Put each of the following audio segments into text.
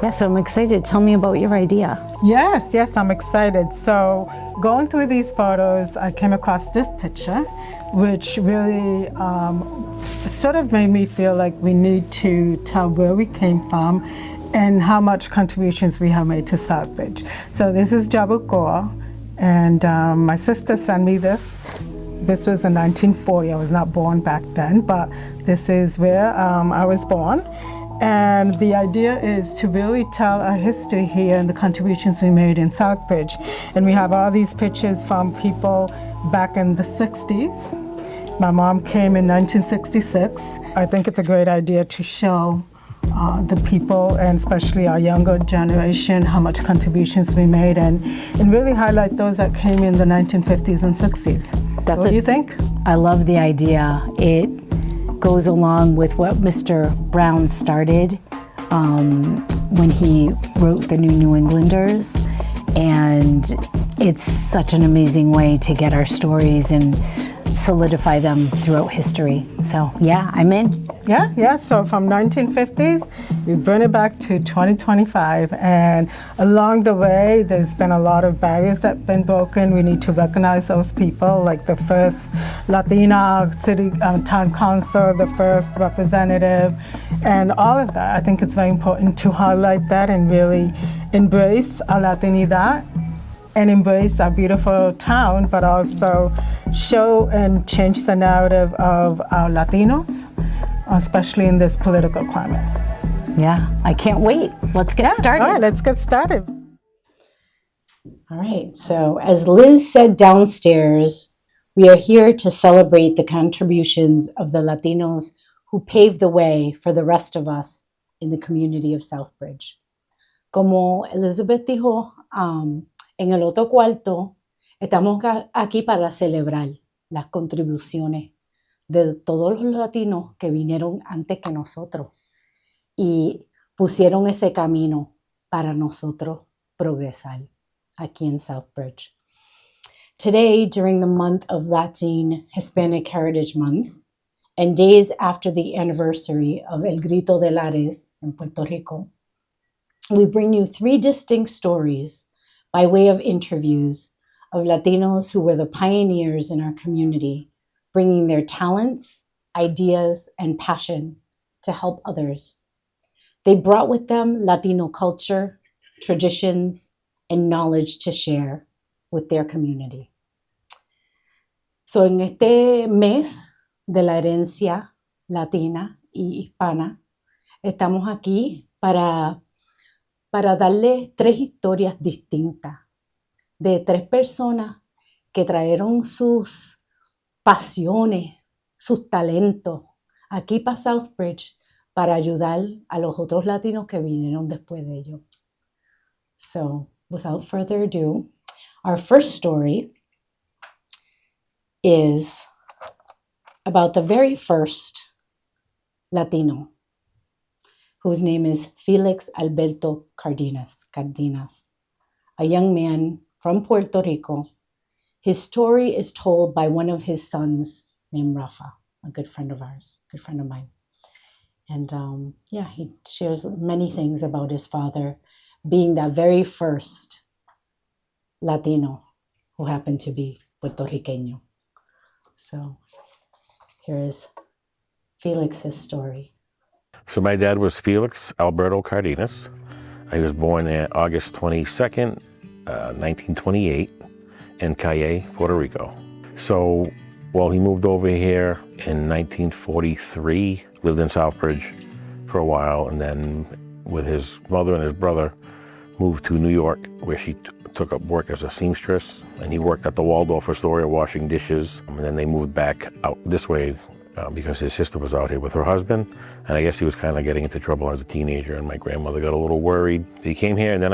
Yeah, so I'm excited. Tell me about your idea. Yes, I'm excited. So going through these photos, I came across this picture, which really sort of made me feel like we need to tell where we came from and how much contributions we have made to Southbridge. So this is Jabucoa, and my sister sent me this. This was in 1940. I was not born back then, but this is where I was born. And the idea is to really tell our history here and the contributions we made in Southbridge. And we have all these pictures from people back in the 60s. My mom came in 1966. I think it's a great idea to show the people, and especially our younger generation, how much contributions we made, and really highlight those that came in the 1950s and 60s. What do you think? I love the idea. It goes along with what Mr. Brown started when he wrote the New Englanders, and it's such an amazing way to get our stories and solidify them throughout history. So yeah, I'm in. Yeah, so from 1950s, we bring it back to 2025, and along the way, there's been a lot of barriers that have been broken. We need to recognize those people, like the first Latina city town council, the first representative, and all of that. I think it's very important to highlight that and really embrace our Latinidad and embrace our beautiful town, but also show and change the narrative of our Latinos, especially in this political climate. Yeah, I can't wait. Let's get started. All right, let's get started. All right, so as Liz said downstairs, we are here to celebrate the contributions of the Latinos who paved the way for the rest of us in the community of Southbridge. Como Elizabeth dijo, en el otro cuarto, estamos aquí para celebrar las contribuciones de todos los latinos que vinieron antes que nosotros y pusieron ese camino para nosotros progresar aquí en Southbridge. Today, during the month of Latin Hispanic Heritage Month, and days after the anniversary of El Grito de Lares in Puerto Rico, we bring you 3 distinct stories by way of interviews of Latinos who were the pioneers in our community, bringing their talents, ideas, and passion to help others. They brought with them Latino culture, traditions, and knowledge to share with their community. So en este mes de la herencia latina y hispana, estamos aquí para darle 3 historias distintas de 3 personas que trajeron sus pasiones, sus talentos aquí para Southbridge para ayudar a los otros latinos que vinieron después de ellos. So, without further ado, our first story is about the very first Latino, whose name is Felix Alberto Cardenas, a young man from Puerto Rico. His story is told by one of his sons named Rafa, a good friend of ours, good friend of mine. And he shares many things about his father being that very first Latino who happened to be Puerto Riqueño. So here is Felix's story. So my dad was Felix Alberto Cardenas. He was born on August 22nd, 1928 in Cayey, Puerto Rico. So, he moved over here in 1943, lived in Southbridge for a while, and then with his mother and his brother moved to New York, where she took up work as a seamstress, and he worked at the Waldorf Astoria washing dishes. And then they moved back out this way because his sister was out here with her husband, and I guess he was kind of getting into trouble as a teenager, and my grandmother got a little worried. He came here, and then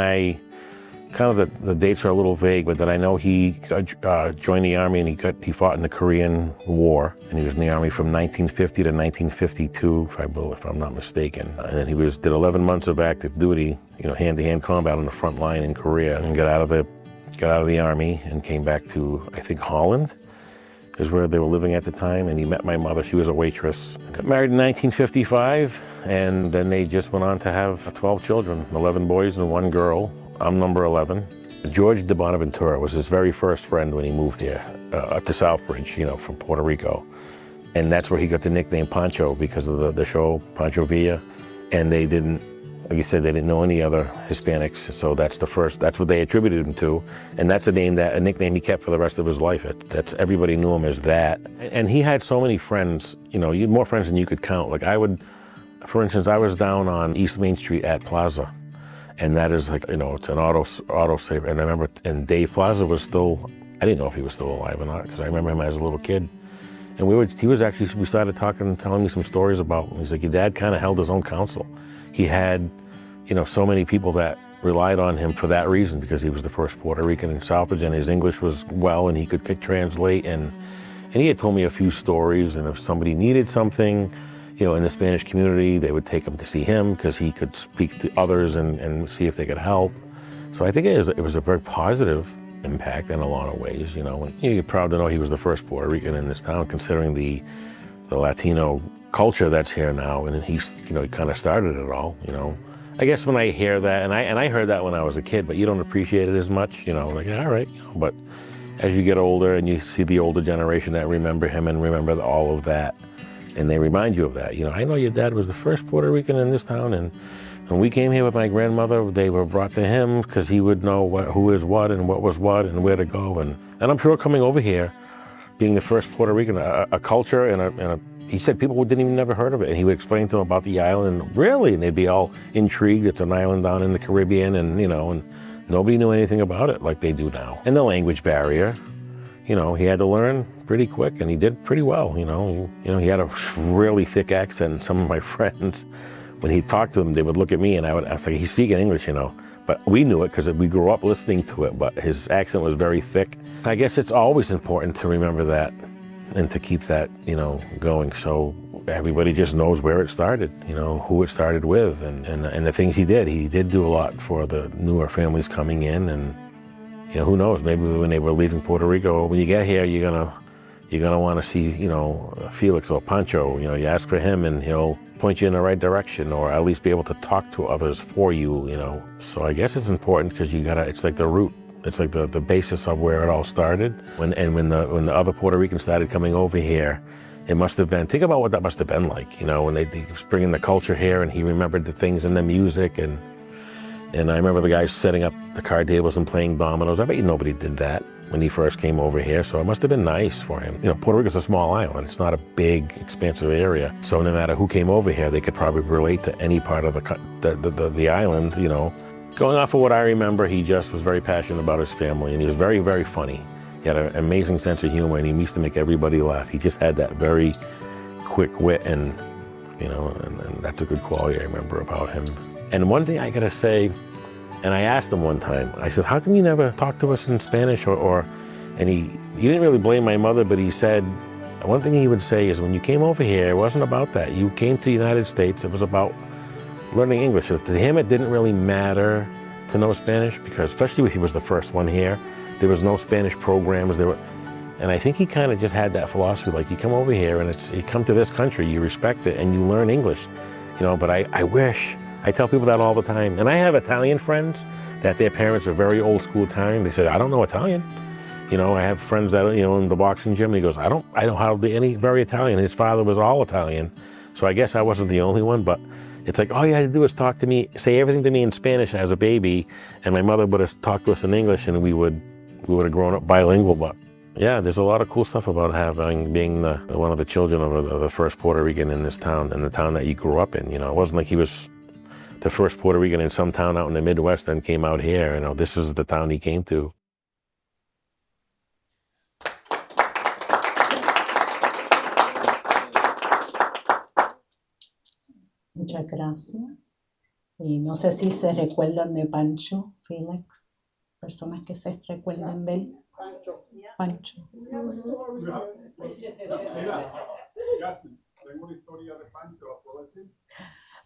the dates are a little vague, but then I know he joined the Army, and he fought in the Korean War, and he was in the Army from 1950 to 1952, if I'm not mistaken. And then he did 11 months of active duty, hand-to-hand combat on the front line in Korea, and got out of the Army and came back to, I think, Holland. is where they were living at the time, and he met my mother. She was a waitress. Got married in 1955, and then they just went on to have 12 children, 11 boys and 1 girl. I'm number 11. George de Bonaventura was his very first friend when he moved here, up to Southbridge, from Puerto Rico. And that's where he got the nickname Pancho because of the show Pancho Villa. And they didn't, like you said, they didn't know any other Hispanics, so that's what they attributed him to. And that's a nickname he kept for the rest of his life. Everybody knew him as that. And he had so many friends, you had more friends than you could count. Like for instance, I was down on East Main Street at Plaza. And that is it's an auto saver. And I remember, and Dave Plaza was still, I didn't know if he was still alive or not, because I remember him as a little kid. And we started talking and telling me some stories about him. He's like, your dad kind of held his own council. He had, so many people that relied on him for that reason, because he was the first Puerto Rican in Southbridge, and his English was well, and he could translate. And he had told me a few stories, and if somebody needed something, in the Spanish community, they would take him to see him because he could speak to others and see if they could help. So I think it was a very positive impact in a lot of ways, And you're proud to know he was the first Puerto Rican in this town, considering the Latino culture that's here now, and he kind of started it all, I guess when I hear that, and I heard that when I was a kid, but you don't appreciate it as much, like, all right, but as you get older and you see the older generation that remember him and remember all of that, and they remind you of that. I know your dad was the first Puerto Rican in this town, and when we came here with my grandmother, they were brought to him because he would know who is what and what was what and where to go. And I'm sure coming over here, being the first Puerto Rican, a culture and he said people didn't even never heard of it. And he would explain to them about the island, and they'd be all intrigued. It's an island down in the Caribbean, and nobody knew anything about it like they do now. And the language barrier. He had to learn pretty quick, and he did pretty well. He had a really thick accent. And some of my friends, when he talked to them, they would look at me, and I was like, he's speaking English, But we knew it because we grew up listening to it. But his accent was very thick. I guess it's always important to remember that and to keep that, going. So everybody just knows where it started, who it started with, and the things he did. He did do a lot for the newer families coming in, and who knows? Maybe when they were leaving Puerto Rico, when you get here, you're gonna want to see, Felix or Pancho. You ask for him, and he'll point you in the right direction, or at least be able to talk to others for you. So I guess it's important because it's like the root. It's like the basis of where it all started. When the other Puerto Ricans started coming over here, it must have been. Think about what that must have been like. When they bringing the culture here, and he remembered the things in the music And I remember the guys setting up the card tables and playing dominoes. I bet you nobody did that when he first came over here, so it must have been nice for him. Puerto Rico's a small island. It's not a big, expansive area. So no matter who came over here, they could probably relate to any part of the island, Going off of what I remember, he just was very passionate about his family, and he was very, very funny. He had an amazing sense of humor, and he used to make everybody laugh. He just had that very quick wit, and that's a good quality I remember about him. And one thing I gotta say, and I asked him one time, I said, how come you never talk to us in Spanish and he didn't really blame my mother, but he said, one thing he would say is, when you came over here, it wasn't about that. You came to the United States, it was about learning English. So to him, it didn't really matter to know Spanish, because especially when he was the first one here, there was no Spanish programs. And I think he kind of just had that philosophy, like, you come over here and you come to this country, you respect it, and you learn English. But I tell people that all the time. And I have Italian friends that their parents are very old school Italian. They said, I don't know Italian. I have friends that, in the boxing gym, he goes, I don't hardly any very Italian. His father was all Italian. So I guess I wasn't the only one, but it's like, all you had to do was talk to me, say everything to me in Spanish as a baby, and my mother would have talked to us in English, and we would have grown up bilingual. But yeah, there's a lot of cool stuff about being one of the children of the first Puerto Rican in this town, in the town that you grew up in. It wasn't like he was the first Puerto Rican in some town out in the Midwest and came out here. This is the town he came to. Muchas gracias. Y no sé si se recuerdan de Pancho, Felix, personas que se recuerdan de él. Pancho. Mira, tengo una historia de Pancho, ¿la puedo decir?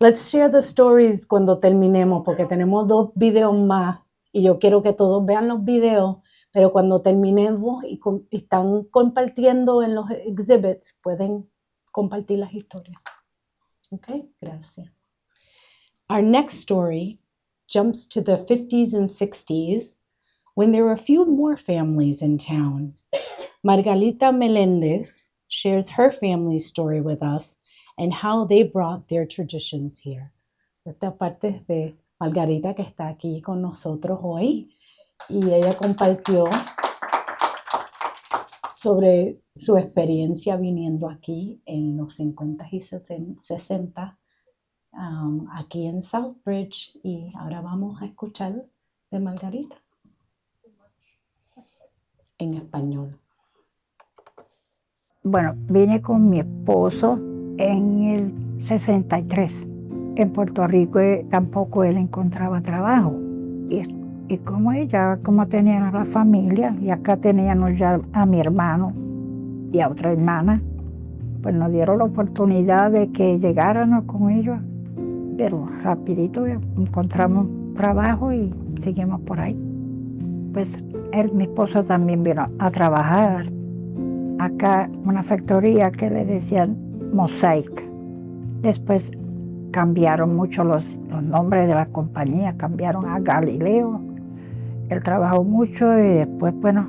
Let's share the stories cuando terminemos, porque tenemos 2 videos más y yo quiero que todos vean los videos Pero cuando terminemos y están compartiendo en los exhibits, pueden compartir las historias. Okay, gracias. Our next story jumps to the 50s and 60s when there were a few more families in town. Margarita Melendez shares her family's story with us and how they brought their traditions here. Esta parte es de Margarita, que está aquí con nosotros hoy, y ella compartió sobre su experiencia viniendo aquí en los 50 y 60 aquí en Southbridge, y ahora vamos a escuchar de Margarita en español. Bueno, vine con mi esposo en el 63. En Puerto Rico tampoco él encontraba trabajo. Y como ella, como tenían la familia, y acá teníamos ya a mi hermano y a otra hermana, pues nos dieron la oportunidad de que llegáramos con ellos. Pero rapidito encontramos trabajo y seguimos por ahí. Pues mi esposo también vino a trabajar acá, una factoría que le decían Mosaic. Después cambiaron mucho los nombres de la compañía, cambiaron a Galileo. Él trabajó mucho y después, bueno,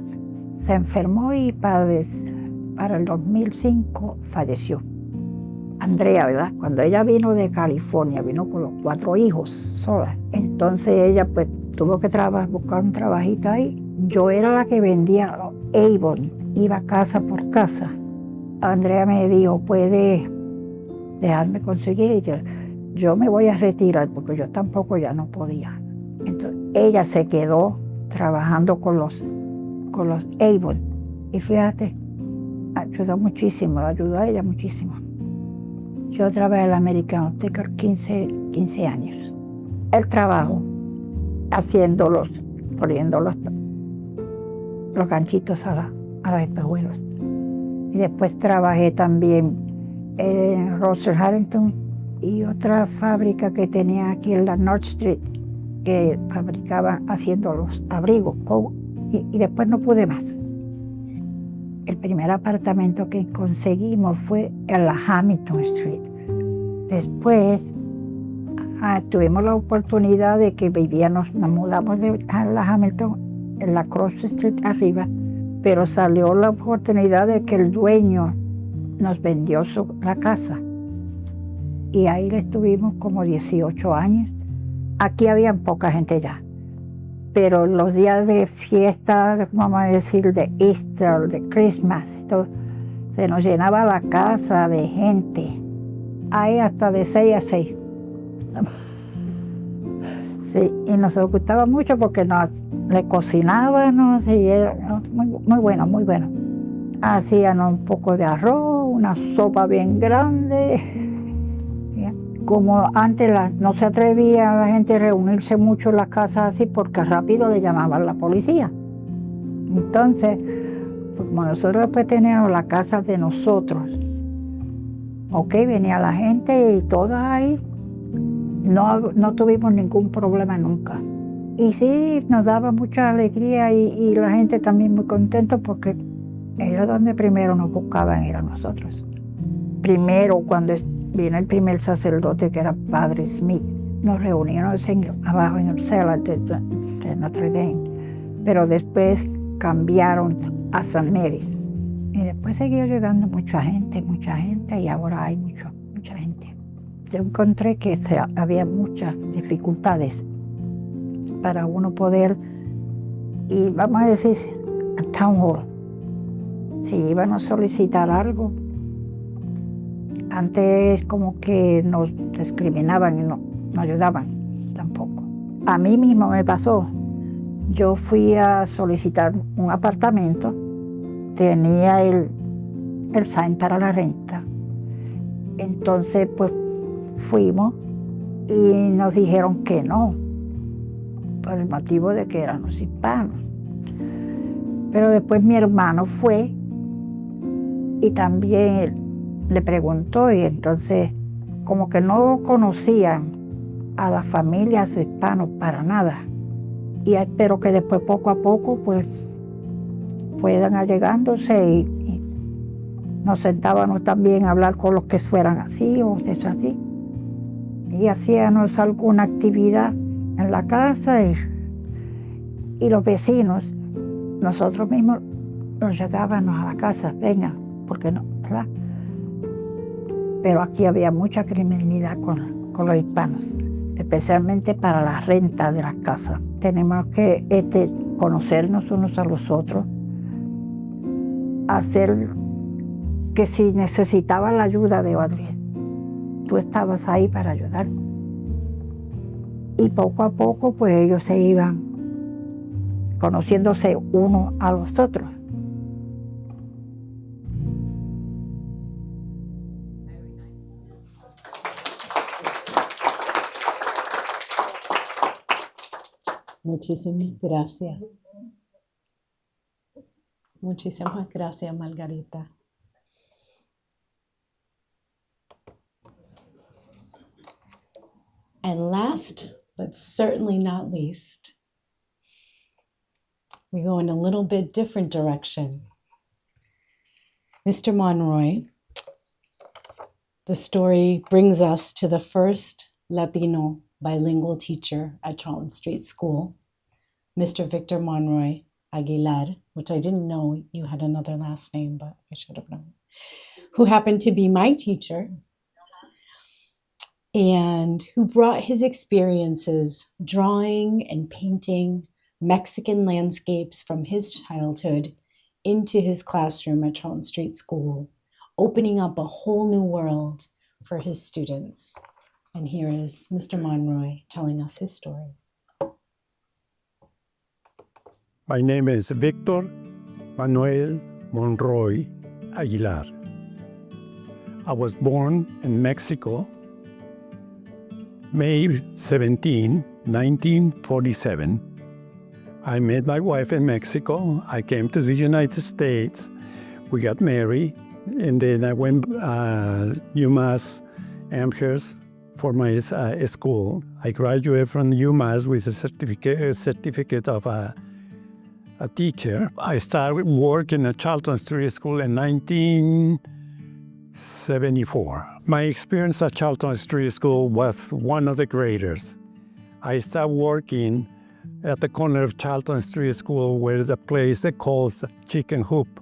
se enfermó y para el 2005 falleció. Andrea, ¿verdad? Cuando ella vino de California, vino con los 4 hijos sola. Entonces ella pues tuvo que buscar un trabajito ahí. Yo era la que vendía Avon, iba casa por casa. Andrea me dijo, ¿puede dejarme conseguir? Y yo me voy a retirar porque yo tampoco ya no podía. Entonces ella se quedó trabajando con los Avon. Y fíjate, ayudó muchísimo, ayudó a ella muchísimo. Yo trabajé en el American Optical 15 años. El trabajo, poniendo los ganchitos a los espejuelos. Y después trabajé también en Russell Harrington y otra fábrica que tenía aquí en la North Street, que fabricaba haciendo los abrigos. Y después no pude más. El primer apartamento que conseguimos fue en la Hamilton Street. Después tuvimos la oportunidad de que nos mudamos de la Hamilton en la Cross Street arriba, pero salió la oportunidad de que el dueño nos vendió la casa. Y ahí le estuvimos como 18 años. Aquí había poca gente ya. Pero los días de fiesta, vamos a decir, de Easter, de Christmas, todo, se nos llenaba la casa de gente. Ahí hasta de 6 a 6. Sí, y nos gustaba mucho porque le cocinábamos y era muy bueno, muy bueno. Hacían un poco de arroz, una sopa bien grande. Como antes no se atrevía la gente a reunirse mucho en las casas así porque rápido le llamaban la policía. Entonces, pues como nosotros después teníamos la casa de nosotros, venía la gente y todos ahí, no tuvimos ningún problema nunca. Y sí, nos daba mucha alegría y la gente también muy contenta porque ellos donde primero nos buscaban eran nosotros. Primero, cuando vino el primer sacerdote, que era Padre Smith, nos reunimos abajo en el cellar de Notre Dame, pero después cambiaron a San Mary's. Y después siguió llegando mucha gente, y ahora hay mucha gente. Yo encontré que había muchas dificultades para uno poder, y vamos a decir, al Town Hall. Si iban a solicitar algo, antes como que nos discriminaban y no ayudaban tampoco. A mí mismo me pasó. Yo fui a solicitar un apartamento, tenía el sign para la renta. Entonces pues fuimos y nos dijeron que no, por el motivo de que éramos hispanos. Pero después mi hermano fue y también le preguntó, y entonces como que no conocían a las familias hispanas para nada. Y espero que después poco a poco pues fueran allegándose y nos sentábamos también a hablar con los que fueran así o así. Y hacíamos alguna actividad en la casa y los vecinos, nosotros mismos nos llegábamos a la casa, venga, porque no, ¿verdad? Pero aquí había mucha criminalidad con los hispanos, especialmente para la renta de las casas. Tenemos que conocernos unos a los otros, hacer que si necesitaban la ayuda de alguien, tú estabas ahí para ayudar. Y poco a poco, pues ellos se iban conociéndose unos a los otros. Muchísimas gracias. Muchísimas gracias, Margarita. And last, but certainly not least, we go in a little bit different direction. Mr. Monroy, the story brings us to the first Latino bilingual teacher at Charlton Street School, Mr. Victor Monroy Aguilar, which I didn't know you had another last name, but I should have known, who happened to be my teacher and who brought his experiences drawing and painting Mexican landscapes from his childhood into his classroom at Charlton Street School, opening up a whole new world for his students. And here is Mr. Monroy telling us his story. My name is Victor Manuel Monroy Aguilar. I was born in Mexico, May 17, 1947. I met my wife in Mexico. I came to the United States. We got married, and then I went UMass Amherst for my school. I graduated from UMass with a certificate of a teacher. I started working at Charlton Street School in 1974. My experience at Charlton Street School was one of the greatest. I started working at the corner of Charlton Street School where the place they called Chicken Hoop.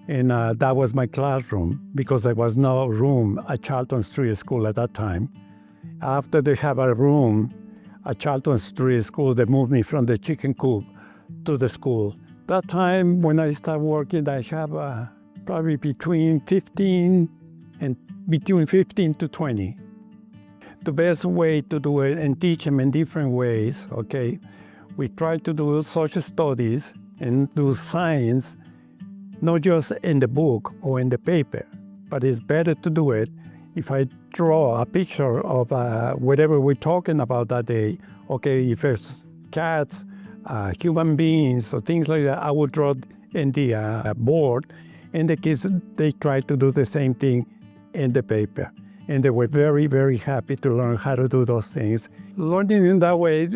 And that was my classroom because there was no room at Charlton Street School at that time. After they have a room at Charlton Street School, they moved me from the chicken coop to the school. That time when I started working, I have probably between 15 to 20. The best way to do it and teach them in different ways, okay? We try to do social studies and do science, not just in the book or in the paper, but it's better to do it if I draw a picture of whatever we're talking about that day. Okay, if it's cats, human beings, or things like that, I would draw in the board, and the kids, they try to do the same thing in the paper. And they were very, very happy to learn how to do those things. Learning in that way,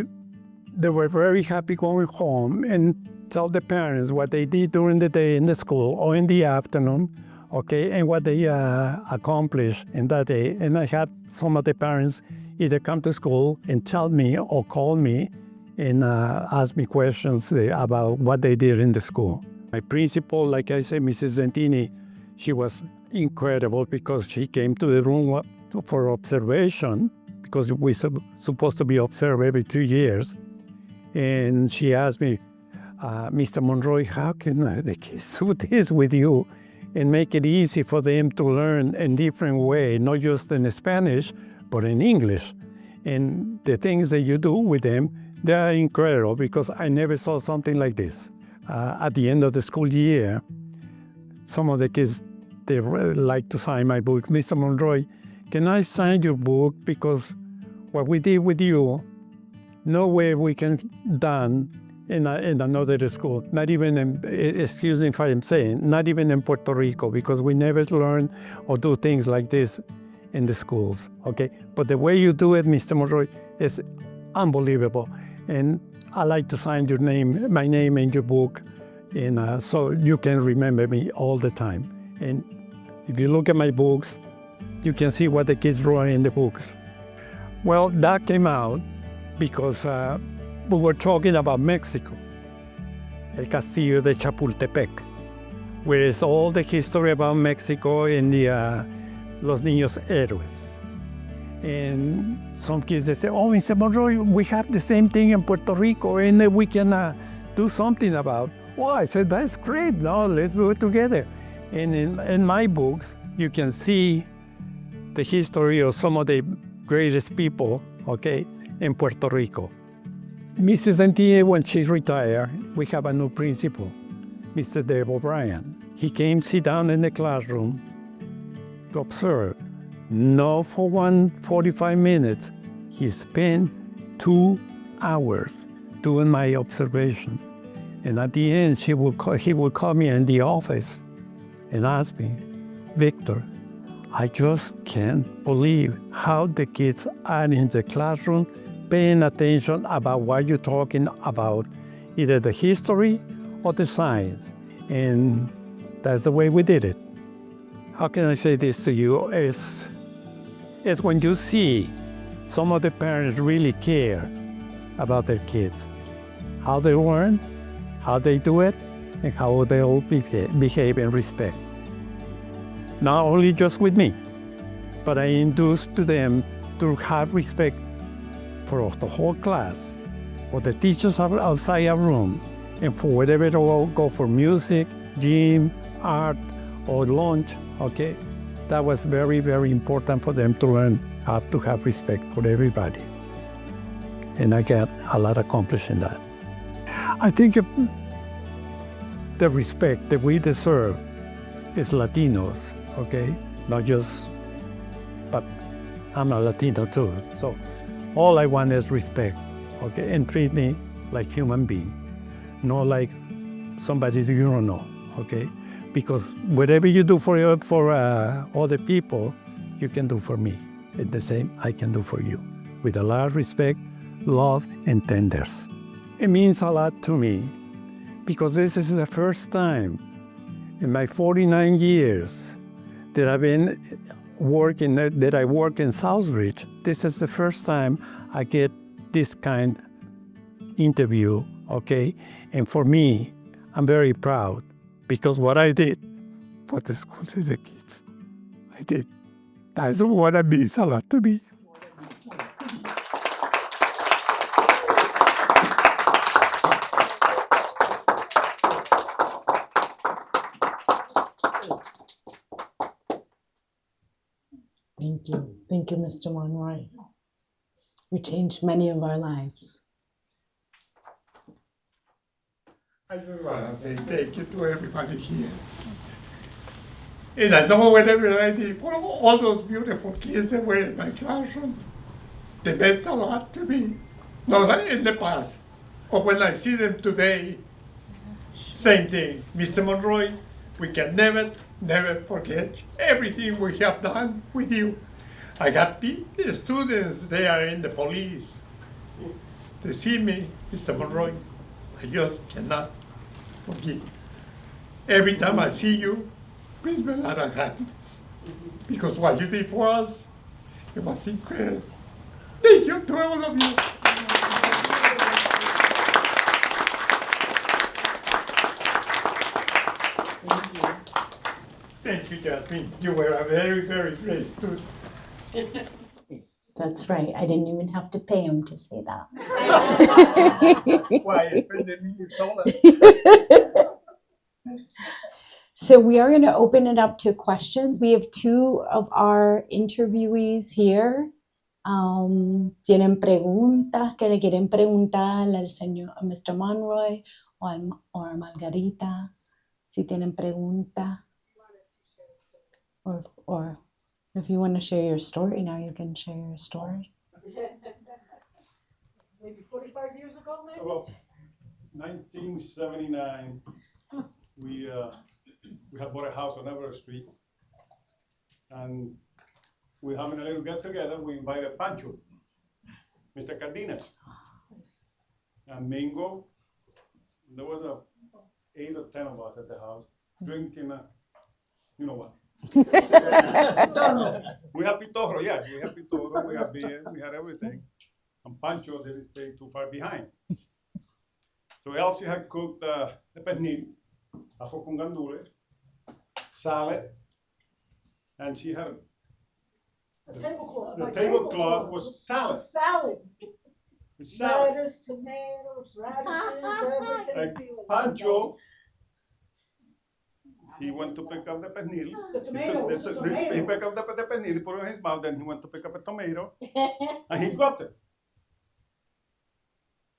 they were very happy going home and tell the parents what they did during the day in the school or in the afternoon, okay, and what they accomplished in that day. And I had some of the parents either come to school and tell me or call me and ask me questions about what they did in the school. My principal, like I said, Mrs. Zentini, she was incredible because she came to the room for observation because we're supposed to be observed every 2 years. And she asked me, Mr. Monroy, how can the kids do this with you and make it easy for them to learn in different way, not just in Spanish, but in English? And the things that you do with them, they are incredible because I never saw something like this. At the end of the school year, some of the kids, they really like to sign my book. Mr. Monroy, can I sign your book? Because what we did with you, no way we can done in another school, not even in, excuse me if I'm saying, not even in Puerto Rico, because we never learn or do things like this in the schools, okay? But the way you do it, Mr. Monroy, is unbelievable. And I like to sign your name, my name in your book, And so you can remember me all the time. And if you look at my books, you can see what the kids wrote in the books. Well, that came out because we were talking about Mexico, El Castillo de Chapultepec, where is all the history about Mexico and the Los Niños Héroes. And some kids, they say, oh, Mr. Monroy, we have the same thing in Puerto Rico, and we can do something about. Well, I said, that's great, no, let's do it together. And in my books, you can see the history of some of the greatest people, okay, in Puerto Rico. Mrs. Antia, when she retired, we have a new principal, Mr. Dave O'Brien. He came sit down in the classroom to observe. No for 45 minutes. He spent 2 hours doing my observation. And at the end, he would call me in the office and ask me, Victor, I just can't believe how the kids are in the classroom paying attention about what you're talking about, either the history or the science. And that's the way we did it. How can I say this to you? It's when you see some of the parents really care about their kids, how they learn, how they do it, and how they all behave and respect. Not only just with me, but I induce to them to have respect for the whole class, for the teachers outside our room, and for whatever they go for music, gym, art, or lunch, okay? That was very, very important for them to learn how to have respect for everybody. And I got a lot accomplished in that. I think the respect that we deserve is Latinos, okay? Not just, but I'm a Latino too. So all I want is respect, okay? And treat me like human being, not like somebody you don't know, okay? Because whatever you do for other people, you can do for me. And the same I can do for you, with a lot of respect, love, and tenderness. It means a lot to me, because this is the first time in my 49 years that I've been working, that I work in Southbridge. This is the first time I get this kind of interview, okay? And for me, I'm very proud. Because what I did for the schools and the kids, I did. That's what it means a lot to me. Thank you. Thank you, Mr. Monroy. You changed many of our lives. I just want to say thank you to everybody here. And I know whenever I did for all those beautiful kids that were in my classroom, they meant a lot to me. Not in the past, but when I see them today, same thing. Mr. Monroy, we can never forget everything we have done with you. I got students, they are in the police. They see me, Mr. Monroy, I just cannot forgive. Every time I see you, brings me a lot of happiness. Because what you did for us, it was incredible. Thank you to all of you. Thank you, Jasmine. You were a very, very great student. That's right. I didn't even have to pay him to say that. Why spend the $1,000,000? So we are going to open it up to questions. We have two of our interviewees here. ¿Tienen preguntas que le quieren preguntar al señor, a Mr. Monroy o a Margarita? Si tienen preguntas. Or if you want to share your story now, you can share your story. Maybe 45 years ago, maybe? Well, 1979, we had bought a house on Everett Street, and we having a little get together. We invited Pancho, Mr. Cardenas, and Mingo. There was 8 or 10 of us at the house drinking, you know what? We have pitorro, yes, we have pitorro, we have beer, we had everything. And Pancho didn't stay too far behind. So Elsie had cooked the pernil, ajo con gandules, salad, and she had A tablecloth. the My tablecloth was salad. Salad. It's salad. Lettuce, tomatoes, radishes, everything. And Pancho, he went to pick up the pernil. The tomatoes, the tomato. He picked up the pernil, he put it in his mouth, then he went to pick up a tomato, and he dropped it.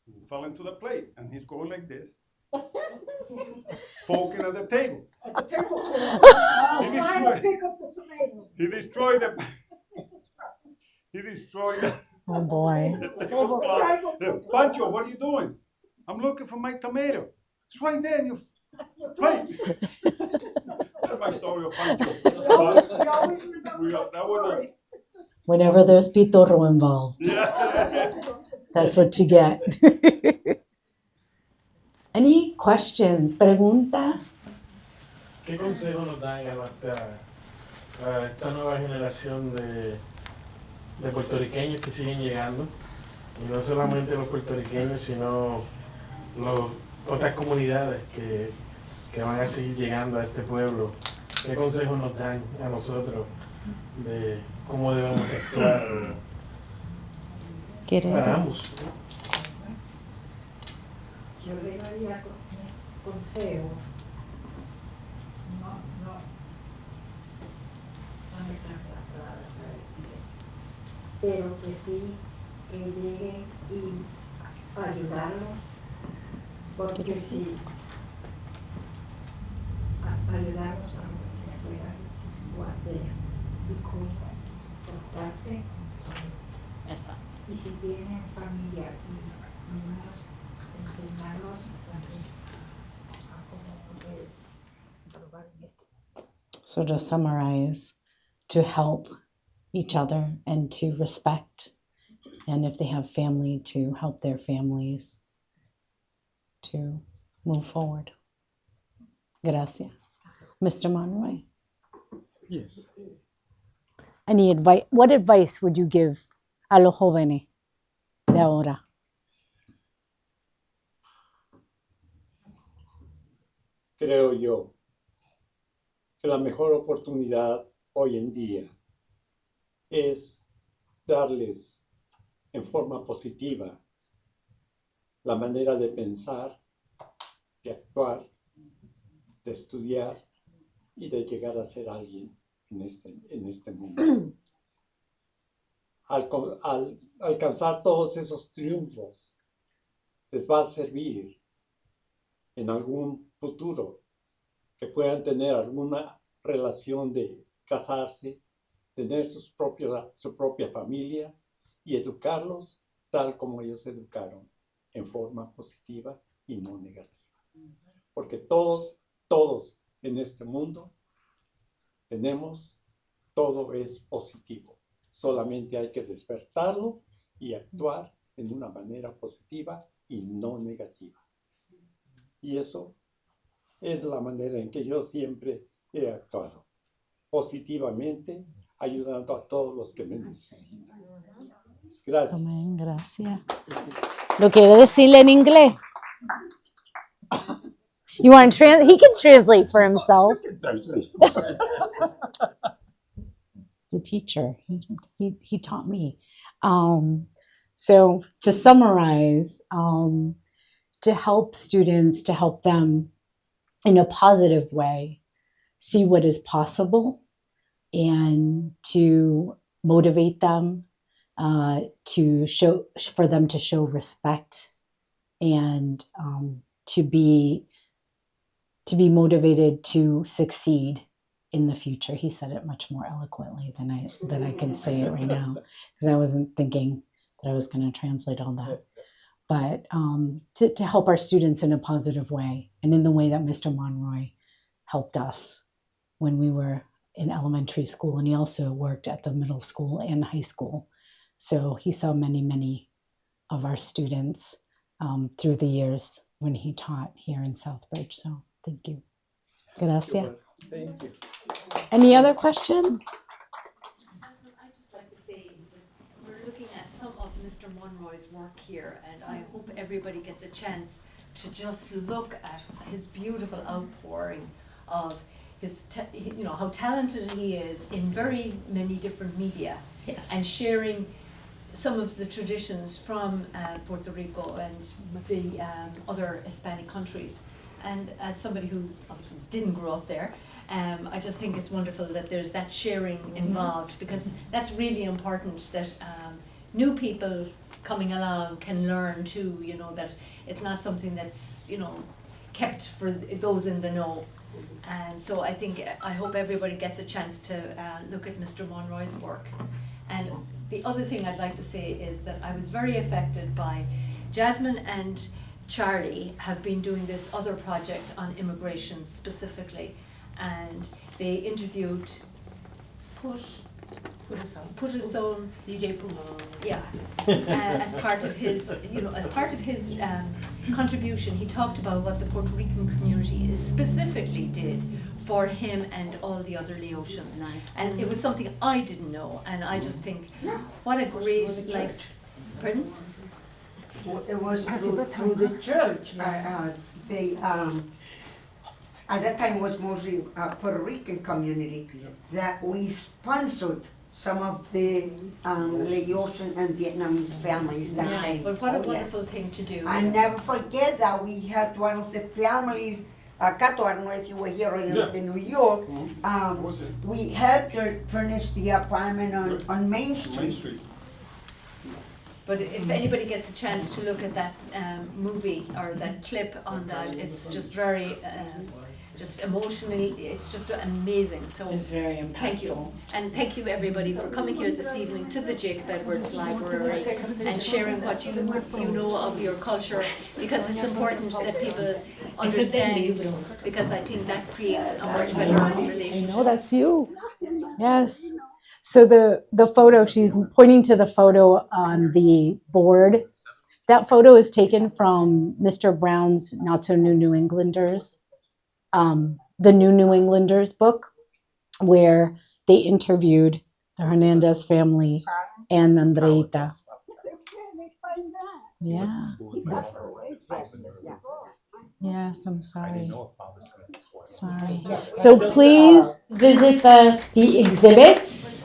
He fell into the plate, and he's going like this, poking at the table. At the tablecloth. He Trying to destroyed, pick up the tomatoes. he destroyed the, he destroyed the Oh boy. tablecloth. Pancho, what are you doing? I'm looking for my tomato. It's right there in your plate. That's my story of Pancho. We always remember that That was story. Whenever there's pitorro involved, yeah. that's what you get. Any questions? Pregunta? ¿Qué consejo nos dan a esta nueva generación de puertorriqueños que siguen llegando? Y no solamente los puertorriqueños, sino otras comunidades que van a seguir llegando a este pueblo. ¿Qué consejos nos dan a nosotros de cómo debemos actuar para ambos? Yo le daría consejo, no me saco la palabra para decir, pero que sí, que lleguen y ayudarlo, porque si ayudarlos a lo que se pueda decir o hacer y cómo portarse, y si tienen familia y niños, enseñarlos también a cómo poder probar en este. So to summarize, to help each other and to respect, and if they have family, to help their families to move forward. Gracias. Mr. Monroy, Yes. any advice? What advice would you give a los jóvenes de ahora? Creo yo que la mejor oportunidad hoy en día es darles en forma positiva la manera de pensar, de actuar, de estudiar y de llegar a ser alguien en este mundo. Al alcanzar todos esos triunfos, les va a servir en algún futuro que puedan tener alguna relación de casarse, tener su propia familia y educarlos tal como ellos se educaron, en forma positiva y no negativa. Porque todos en este mundo todo es positivo. Solamente hay que despertarlo y actuar en una manera positiva y no negativa. Y eso es la manera en que yo siempre he actuado, positivamente, ayudando a todos los que me necesitan. Gracias. Amén, gracias. ¿Lo quiere decirle en inglés? You want to he can translate for himself. He's a teacher. He taught me. So to summarize, to help students, to help them in a positive way, see what is possible, and to motivate them, for them to show respect, and to be motivated to succeed in the future. He said it much more eloquently than I can say it right now, because I wasn't thinking that I was going to translate all that. But to help our students in a positive way, and in the way that Mr. Monroy helped us when we were in elementary school, and he also worked at the middle school and high school. So he saw many of our students through the years when he taught here in Southbridge. So thank you. Gracias. Thank you. Any other questions? I'd just like to say that we're looking at some of Mr. Monroy's work here, and I hope everybody gets a chance to just look at his beautiful outpouring of his, how talented he is in very many different media, Yes. and sharing some of the traditions from Puerto Rico and the other Hispanic countries. And as somebody who obviously didn't grow up there, I just think it's wonderful that there's that sharing involved, because that's really important, that new people coming along can learn too, that it's not something that's, kept for those in the know. And so I hope everybody gets a chance to look at Mr. Monroy's work. And the other thing I'd like to say is that I was very affected by Jasmine and Charlie have been doing this other project on immigration specifically, and they interviewed Putason, DJ Poo, as part of his, contribution. He talked about what the Puerto Rican community specifically did for him and all the other Laotians, and it was something I didn't know, and I just think, what a great, pardon? It was through the church. They at that time was mostly Puerto Rican community that we sponsored some of the Laotian and Vietnamese families that came. But what a wonderful thing to do. I never forget that we had one of the families, Cato, I don't know if you were here in New York, we helped her furnish the apartment on Main Street. But if anybody gets a chance to look at that movie or that clip on that, it's just very, just emotionally, it's just amazing. So It's very impactful. thank you. And thank you everybody for coming here this evening to the Jacob Edwards Library and sharing what you know of your culture, because it's important that people understand, because I think that creates a much better I relationship. know that's you. Yes. So the photo, she's pointing to the photo on the board. That photo is taken from Mr. Brown's Not So New Englanders, the New Englanders book, where they interviewed the Hernandez family and Andreita. Yeah. Yes, I'm sorry. Sorry. So please visit the exhibits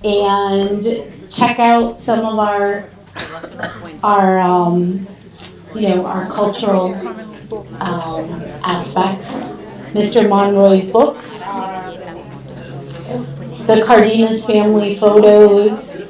and check out some of our cultural aspects. Mr. Monroy's books, the Cardenas family photos.